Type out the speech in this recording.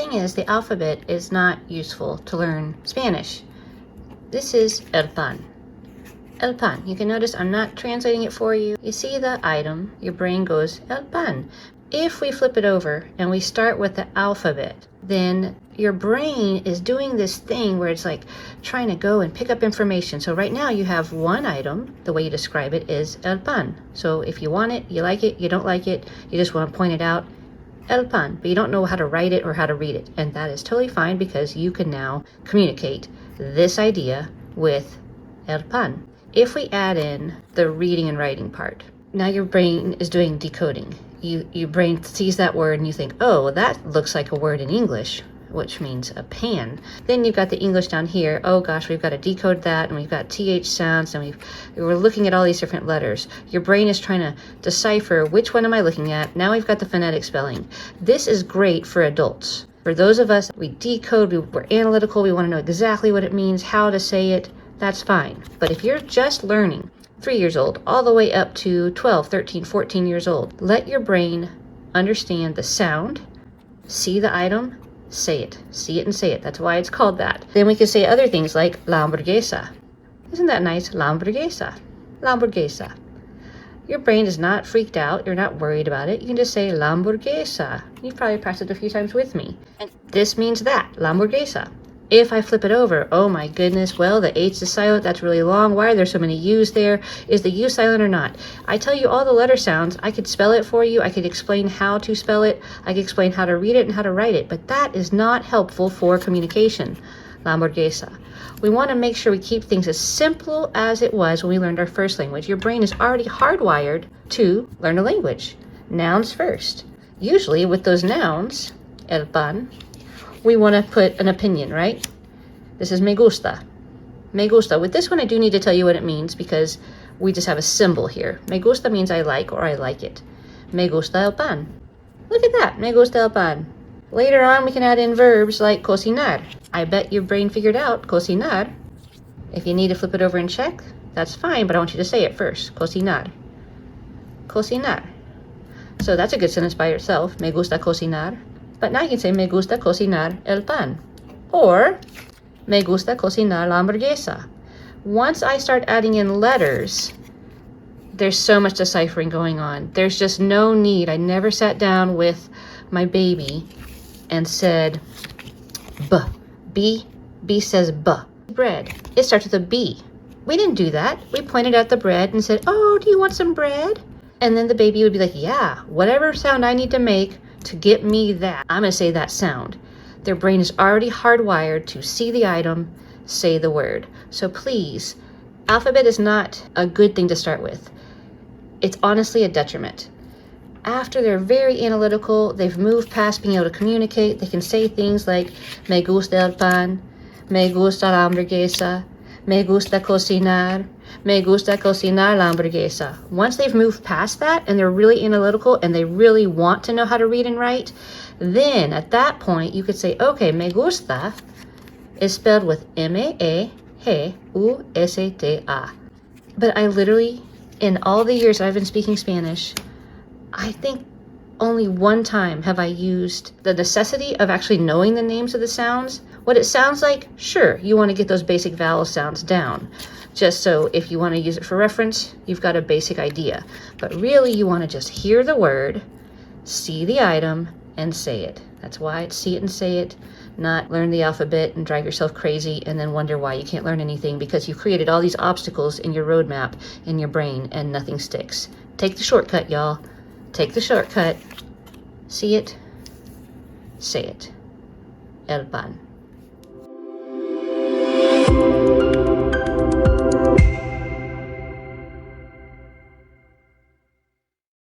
thing is, the alphabet is not useful to learn Spanish. This is el pan. El pan. You can notice I'm not translating it for you. You see the item, your brain goes el pan. If we flip it over and we start with the alphabet, then your brain is doing this thing where it's like trying to go and pick up information. So right now you have one item, the way you describe it is el pan. So if you want it, you like it, you don't like it, you just want to point it out, el pan, but you don't know how to write it or how to read it. And that is totally fine because you can now communicate this idea with el pan. If we add in the reading and writing part, now your brain is doing decoding. Your brain sees that word and you think, oh, that looks like a word in English, which means a pan. Then you've got the English down here. Oh gosh, we've got to decode that, and we've got TH sounds, and we're looking at all these different letters. Your brain is trying to decipher which one am I looking at. Now we've got the phonetic spelling. This is great for adults. For those of us, we decode, we're analytical, we want to know exactly what it means, how to say it, that's fine. But if you're just learning, 3 years old, all the way up to 12, 13, 14 years old, let your brain understand the sound, see the item, say it. See it and say it. That's why it's called that. Then we can say other things like la hamburguesa. Isn't that nice? La hamburguesa. La hamburguesa. Your brain is not freaked out. You're not worried about it. You can just say la hamburguesa. You've probably practiced it a few times with me. And this means that, la hamburguesa. If I flip it over, oh my goodness, well, the H is silent, that's really long. Why are there so many U's there? Is the U silent or not? I tell you all the letter sounds. I could spell it for you. I could explain how to spell it. I could explain how to read it and how to write it, but that is not helpful for communication. La hamburguesa. We want to make sure we keep things as simple as it was when we learned our first language. Your brain is already hardwired to learn a language. Nouns first. Usually with those nouns, el pan, we want to put an opinion, right? This is me gusta. Me gusta. With this one, I do need to tell you what it means because we just have a symbol here. Me gusta means I like or I like it. Me gusta el pan. Look at that. Me gusta el pan. Later on, we can add in verbs like cocinar. I bet your brain figured out cocinar. If you need to flip it over and check, that's fine, but I want you to say it first. Cocinar. Cocinar. So that's a good sentence by itself. Me gusta cocinar. But now you can say, me gusta cocinar el pan. Or, me gusta cocinar la hamburguesa. Once I start adding in letters, there's so much deciphering going on. There's just no need. I never sat down with my baby and said, B. B. B says B. Bread. It starts with a B. We didn't do that. We pointed at the bread and said, oh, do you want some bread? And then the baby would be like, yeah, whatever sound I need to make to get me that, I'm going to say that sound. Their brain is already hardwired to see the item, say the word. So please, alphabet is not a good thing to start with. It's honestly a detriment. After they're very analytical, they've moved past being able to communicate, they can say things like, me gusta el pan, me gusta la hamburguesa, me gusta cocinar, me gusta cocinar la hamburguesa. Once they've moved past that and they're really analytical and they really want to know how to read and write, then at that point you could say, okay, me gusta is spelled with M-A-E-G-U-S-T-A. But I literally, in all the years I've been speaking Spanish, I think only one time have I used the necessity of actually knowing the names of the sounds. What it sounds like, sure, you want to get those basic vowel sounds down. Just so if you want to use it for reference, you've got a basic idea. But really, you want to just hear the word, see the item, and say it. That's why it's see it and say it, not learn the alphabet and drive yourself crazy and then wonder why you can't learn anything because you've created all these obstacles in your roadmap in your brain and nothing sticks. Take the shortcut, y'all. Take the shortcut. See it, say it. El pan.